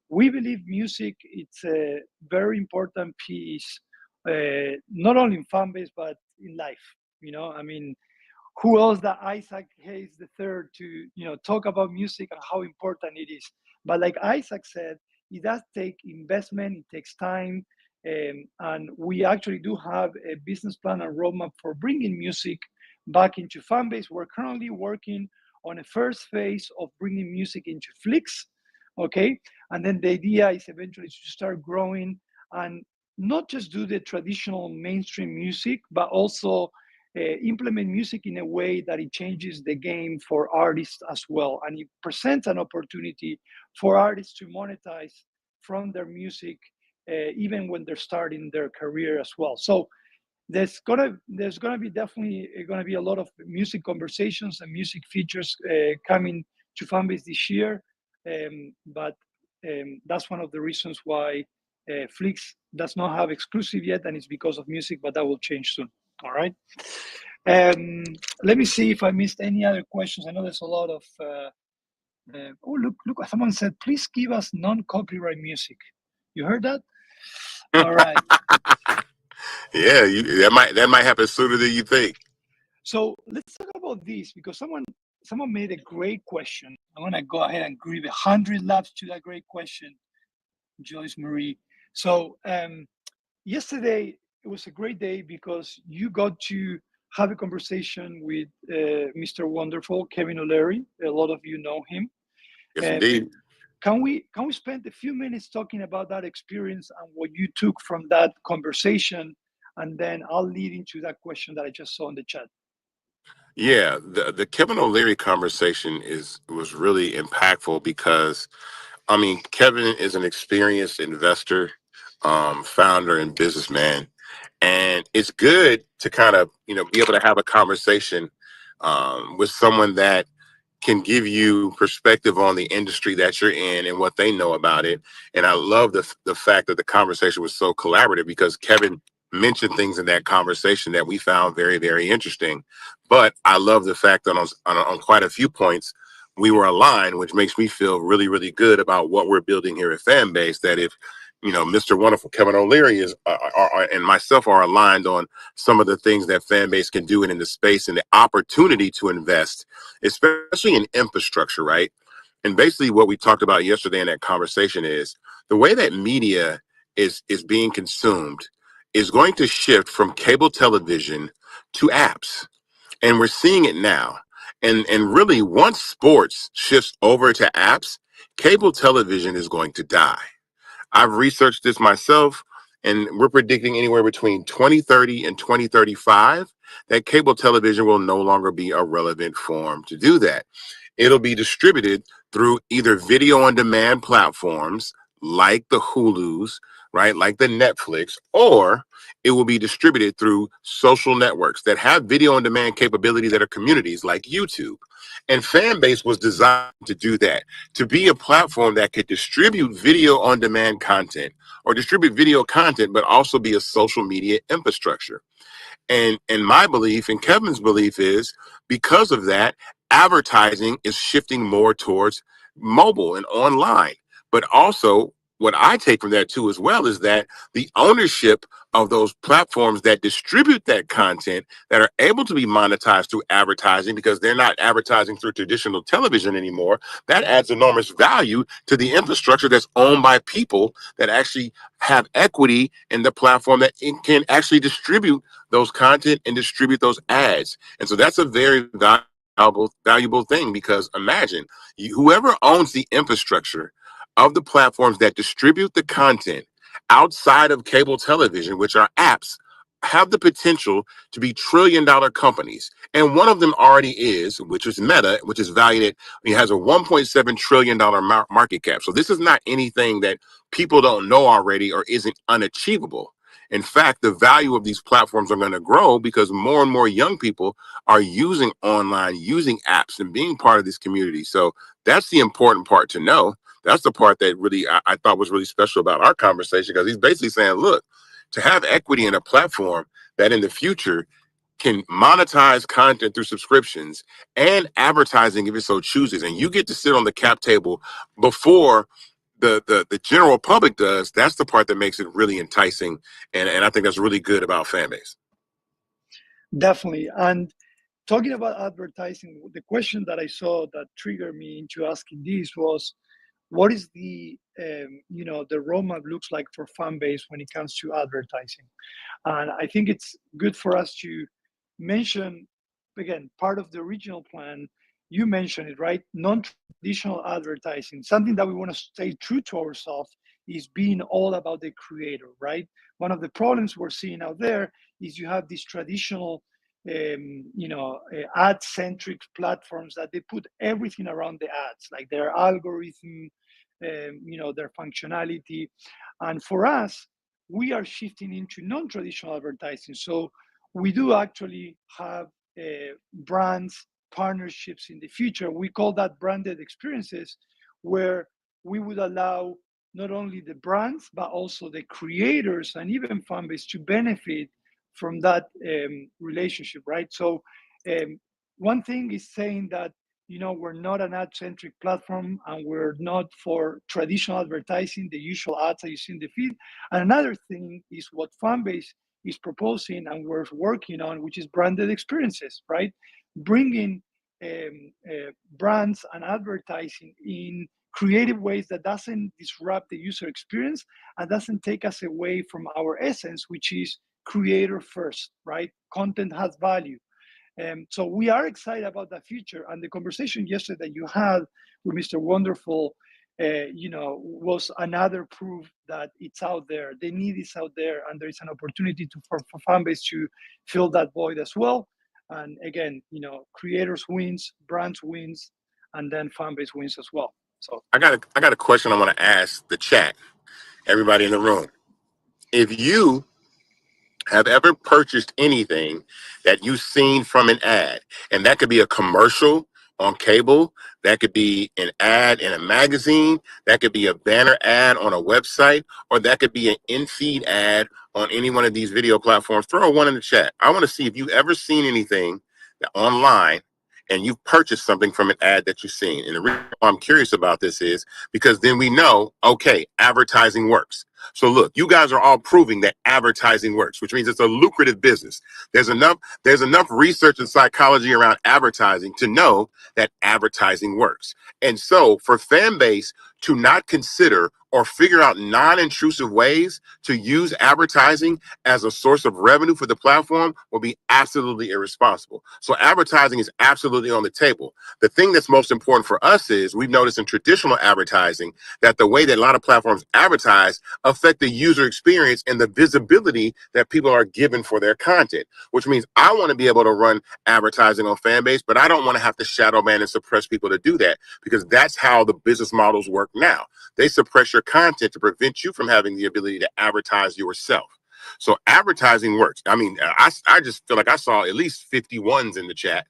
We believe music it's a very important piece, not only in fan base but in life. I mean, who else that Isaac Hayes the third to talk about music and how important it is. But like Isaac said, it does take investment, it takes time, and we actually do have a business plan and roadmap for bringing music back into Fanbase. We're currently working on a first phase of bringing music into Flix, okay? And then the idea is eventually to start growing and not just do the traditional mainstream music, but also implement music in a way that it changes the game for artists as well. And it presents an opportunity for artists to monetize from their music, even when they're starting their career as well. So there's gonna be definitely gonna be a lot of music conversations and music features coming to Fanbase this year. But that's one of the reasons why Flix does not have exclusive yet, and it's because of music, but that will change soon. All right. Um, Let me see if I missed any other questions. I know there's a lot of. Oh, look! Someone said, "Please give us non-copyright music." You heard that? All right. Yeah, that might happen sooner than you think. So let's talk about this because someone made a great question. I'm gonna go ahead and give 100 laps to that great question, Joyce Marie. So yesterday it was a great day because you got to have a conversation with Mr. Wonderful, Kevin O'Leary. A lot of you know him. Yes, Um, indeed. can we spend a few minutes talking about that experience and what you took from that conversation, and then I'll lead into that question that I just saw in the chat. Yeah, the Kevin O'Leary conversation was really impactful because I mean, Kevin is an experienced investor, founder, and businessman, and it's good to kind of be able to have a conversation with someone that can give you perspective on the industry that you're in and what they know about it. And I love the fact that the conversation was so collaborative because Kevin mentioned things in that conversation that we found very, very interesting. But I love the fact that on quite a few points, we were aligned, which makes me feel really, really good about what we're building here at Fanbase. That if Mr. Wonderful Kevin O'Leary and myself are aligned on some of the things that Fanbase can do and in the space and the opportunity to invest, especially in infrastructure, right? And basically what we talked about yesterday in that conversation is the way that media is being consumed is going to shift from cable television to apps. And we're seeing it now. And really once sports shifts over to apps, cable television is going to die. I've researched this myself, and we're predicting anywhere between 2030 and 2035 that cable television will no longer be a relevant form to do that. It'll be distributed through either video on demand platforms like the Hulus, right? Like the Netflix, or it will be distributed through social networks that have video on demand capability that are communities like YouTube. And Fanbase was designed to do that, to be a platform that could distribute video on demand content or distribute video content, but also be a social media infrastructure. And my belief and Kevin's belief is because of that, advertising is shifting more towards mobile and online. But also, what I take from that too as well is that the ownership of those platforms that distribute that content that are able to be monetized through advertising because they're not advertising through traditional television anymore, that adds enormous value to the infrastructure that's owned by people that actually have equity in the platform that it can actually distribute those content and distribute those ads. And so that's a very valuable thing because imagine whoever owns the infrastructure of the platforms that distribute the content outside of cable television, which are apps, have the potential to be trillion-dollar companies. And one of them already is, which is Meta, which is valued at, it has a $1.7 trillion market cap. So this is not anything that people don't know already or isn't unachievable. In fact, the value of these platforms are going to grow because more and more young people are using online, using apps, and being part of this community. So that's the important part to know. That's the part that really I thought was really special about our conversation, because he's basically saying, look, to have equity in a platform that in the future can monetize content through subscriptions and advertising if it so chooses, and you get to sit on the cap table before the general public does, that's the part that makes it really enticing. And I think that's really good about Fanbase. Definitely. And talking about advertising, the question that I saw that triggered me into asking this was, what is the the roadmap looks like for Fanbase when it comes to advertising? And I think it's good for us to mention, again, part of the original plan. You mentioned it, right? Non-traditional advertising, something that we want to stay true to ourselves, is being all about the creator, right? One of the problems we're seeing out there is you have these traditional ad-centric platforms that they put everything around the ads, like their algorithm, their functionality. And for us, we are shifting into non-traditional advertising. So we do actually have brands, partnerships in the future. We call that branded experiences, where we would allow not only the brands, but also the creators and even Fanbase to benefit from that relationship, right? So one thing is saying that we're not an ad-centric platform and we're not for traditional advertising, the usual ads that you see in the feed. And another thing is what Fanbase is proposing and we're working on, which is branded experiences, right? Bringing brands and advertising in creative ways that doesn't disrupt the user experience and doesn't take us away from our essence, which is creator first, right? Content has value. So we are excited about the future. And the conversation yesterday that you had with Mr. Wonderful, was another proof that it's out there. The need is out there, and there is an opportunity for Fanbase to fill that void as well. And again, creators wins, brands wins, and then Fanbase wins as well. So I got a question I want to ask the chat, everybody in the room. If you have ever purchased anything that you've seen from an ad, and that could be a commercial on cable, that could be an ad in a magazine, that could be a banner ad on a website, or that could be an in-feed ad on any one of these video platforms, throw a one in the chat. I want to see if you've ever seen anything online and you've purchased something from an ad that you've seen. And the reason why I'm curious about this is because then we know, okay, advertising works. So look, you guys are all proving that advertising works, which means it's a lucrative business. There's enough research and psychology around advertising to know that advertising works. And so for Fanbase to not consider or figure out non-intrusive ways to use advertising as a source of revenue for the platform will be absolutely irresponsible. So advertising is absolutely on the table. The thing that's most important for us is we've noticed in traditional advertising that the way that a lot of platforms advertise, affect the user experience and the visibility that people are given for their content, which means I want to be able to run advertising on Fanbase, but I don't want to have to shadow ban and suppress people to do that, because that's how the business models work now. They suppress your content to prevent you from having the ability to advertise yourself. So advertising works. I mean, I just feel like I saw at least 51s in the chat,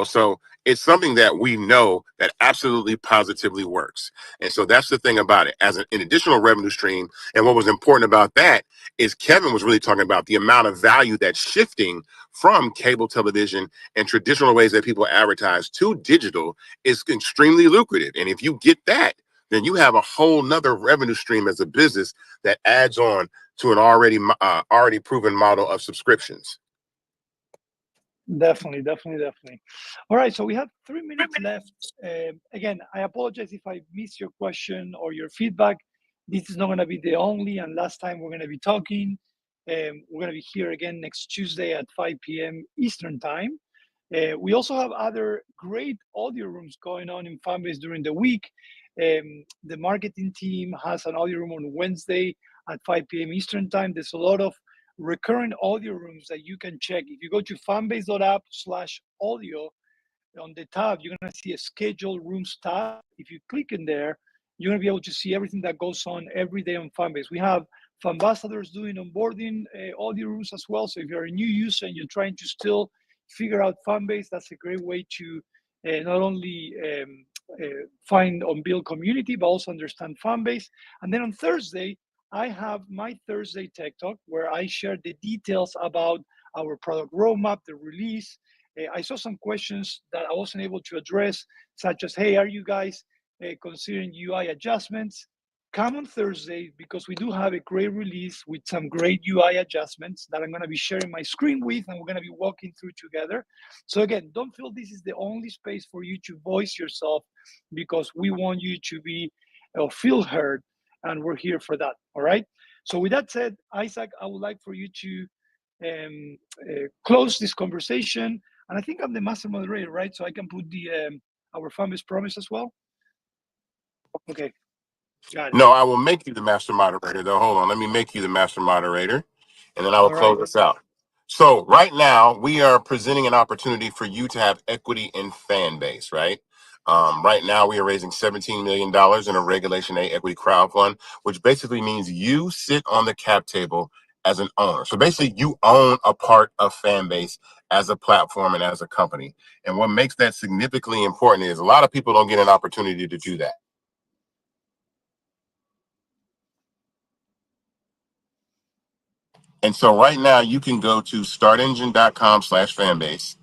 so it's something that we know that absolutely positively works. And so that's the thing about it as an additional revenue stream. And what was important about that is Kevin was really talking about the amount of value that's shifting from cable television and traditional ways that people advertise to digital is extremely lucrative. And if you get that, then you have a whole nother revenue stream as a business that adds on to an already proven model of subscriptions. Definitely. All right, so we have 3 minutes left. Again, I apologize if I missed your question or your feedback. This is not going to be the only and last time we're going to be talking. We're going to be here again next Tuesday at 5 p.m. Eastern Time. We also have other great audio rooms going on in Fanbase during the week. The marketing team has an audio room on Wednesday at 5 p.m. Eastern Time. There's a lot of recurrent audio rooms that you can check. If you go to fanbase.app/audio, on the tab, you're going to see a scheduled rooms tab. If you click in there, you're going to be able to see everything that goes on every day on Fanbase. We have Fanbassadors doing onboarding audio rooms as well. So if you're a new user and you're trying to still figure out Fanbase, that's a great way to not only find on Build community, but also understand Fanbase. And then on Thursday, I have my Thursday Tech Talk where I share the details about our product roadmap, the release. I saw some questions that I wasn't able to address, such as, hey, are you guys considering UI adjustments? Come on Thursday, because we do have a great release with some great UI adjustments that I'm going to be sharing my screen with, and we're going to be walking through together. So again, don't feel this is the only space for you to voice yourself, because we want you to be feel heard, and we're here for that. All right. So with that said, Isaac, I would like for you to close this conversation. And I think I'm the master moderator, right? So I can put the our Fanbase promise as well. Okay. Got it. No, I will make you the master moderator, though. Hold on. Let me make you the master moderator, and then I will close us out. So right now, we are presenting an opportunity for you to have equity in Fanbase, right? Right now, we are raising $17 million in a Regulation A equity crowd fund, which basically means you sit on the cap table as an owner. So basically, you own a part of Fanbase as a platform and as a company. And what makes that significantly important is a lot of people don't get an opportunity to do that. And so right now you can go to startengine.com/fanbase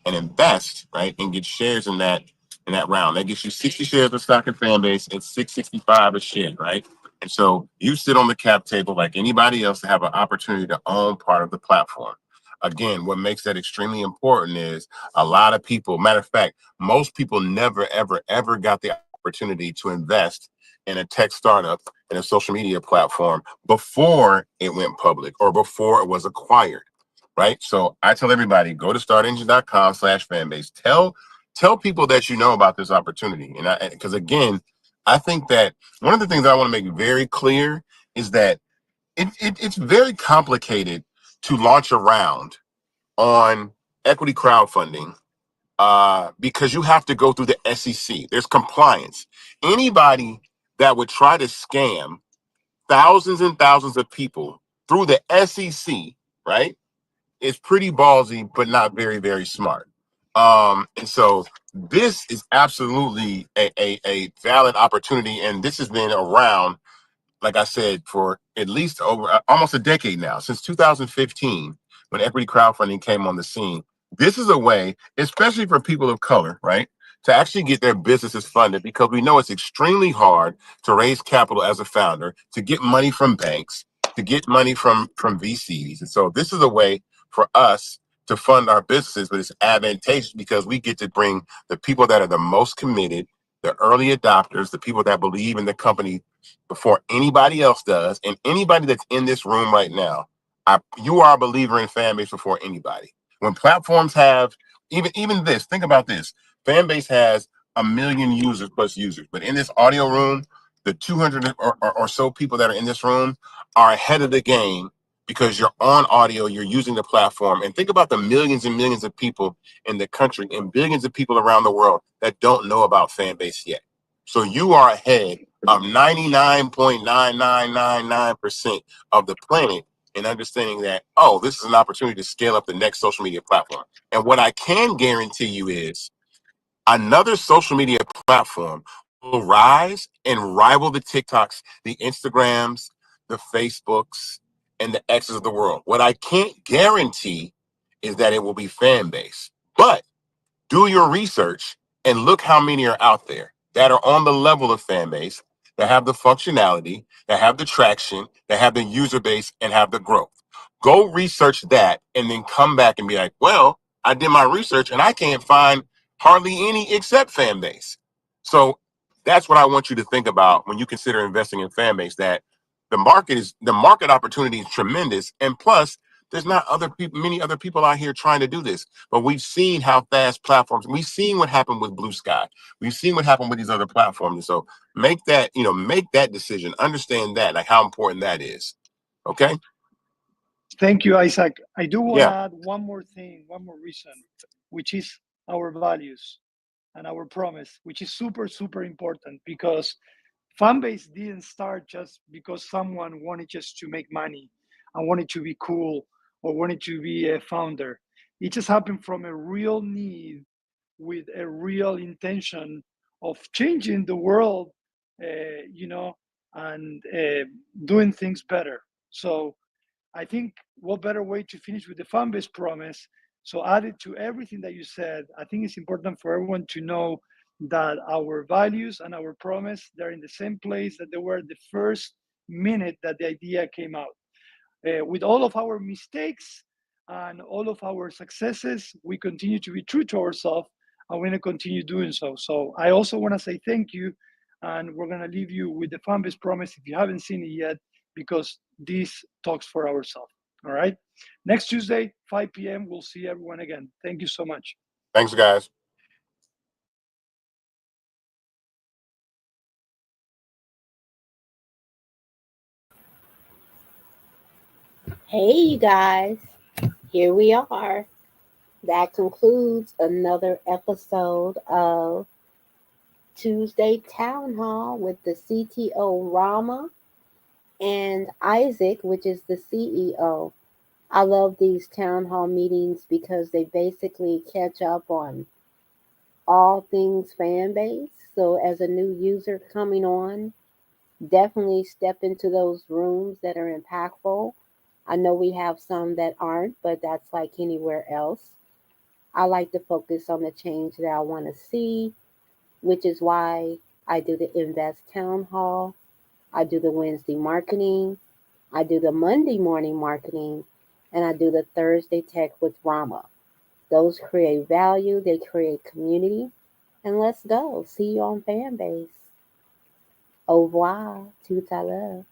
and invest, right, and get shares in that round. That gets you 60 shares of stock in Fanbase. It's $6.65 a share, right? And so you sit on the cap table like anybody else to have an opportunity to own part of the platform. Again, what makes that extremely important is a lot of people, matter of fact, most people never, ever got the opportunity to invest in a tech startup in a social media platform before it went public or before it was acquired, right? So I tell everybody, go to startengine.com/fanbase. Tell people that you know about this opportunity. And because again, I think that one of the things I want to make very clear is that it's very complicated to launch a round on equity crowdfunding because you have to go through the SEC. There's compliance. Anybody that would try to scam thousands and thousands of people through the SEC, right, is pretty ballsy, but not very, very smart. And so this is absolutely a valid opportunity. And this has been around, like I said, for at least over almost a decade now, since 2015, when equity crowdfunding came on the scene. This is a way, especially for people of color, right, to actually get their businesses funded, because we know it's extremely hard to raise capital as a founder, to get money from banks, to get money from VCs. And so this is a way for us to fund our businesses, but it's advantageous because we get to bring the people that are the most committed, the early adopters, the people that believe in the company before anybody else does, and anybody that's in this room right now, you are a believer in Fanbase before anybody. When platforms have even this, think about this. Fanbase has 1 million users plus users, but in this audio room, the 200 or so people that are in this room are ahead of the game because you're on audio, you're using the platform. And think about the millions and millions of people in the country and billions of people around the world that don't know about Fanbase yet. So you are ahead of 99.9999% of the planet in understanding that, oh, this is an opportunity to scale up the next social media platform. And what I can guarantee you is another social media platform will rise and rival the TikToks, the Instagrams, the Facebooks, and the X's of the world. What I can't guarantee is that it will be fan base. But do your research and look how many are out there that are on the level of fan base, that have the functionality, that have the traction, that have the user base, and have the growth. Go research that and then come back and be like, well, I did my research and I can't find hardly any except fan base. So that's what I want you to think about when you consider investing in fan base, that the market opportunity is tremendous. And plus, there's not many other people out here trying to do this. But we've seen how fast platforms, we've seen what happened with Blue Sky. We've seen what happened with these other platforms. And so make that decision. Understand that, like how important that is. Okay. Thank you, Isaac. I do want to Yeah. add one more thing, one more reason, which is our values and our promise, which is super, super important because Fanbase didn't start just because someone wanted just to make money and wanted to be cool or wanted to be a founder. It just happened from a real need with a real intention of changing the world, and doing things better. So I think what better way to finish with the fan-based promise. So added to everything that you said, I think it's important for everyone to know that our values and our promise, they're in the same place that they were the first minute that the idea came out. With all of our mistakes and all of our successes, we continue to be true to ourselves and we're going to continue doing so. So I also want to say thank you. And we're going to leave you with the fan-based promise if you haven't seen it yet, because this talks for ourselves. All right. Next Tuesday, 5 p.m., we'll see everyone again. Thank you so much. Thanks, guys. Hey, you guys, here we are. That concludes another episode of Tuesday Town Hall with the CTO Rama and Isaac, which is the CEO. I love these town hall meetings because they basically catch up on all things fan base. So, as a new user coming on, definitely step into those rooms that are impactful. I know we have some that aren't, but that's like anywhere else. I like to focus on the change that I want to see, which is why I do the Invest Town Hall. I do the Wednesday marketing. I do the Monday morning marketing. And I do the Thursday tech with Rama. Those create value, they create community. And let's go. See you on Fanbase. Au revoir. Tout à l'heure.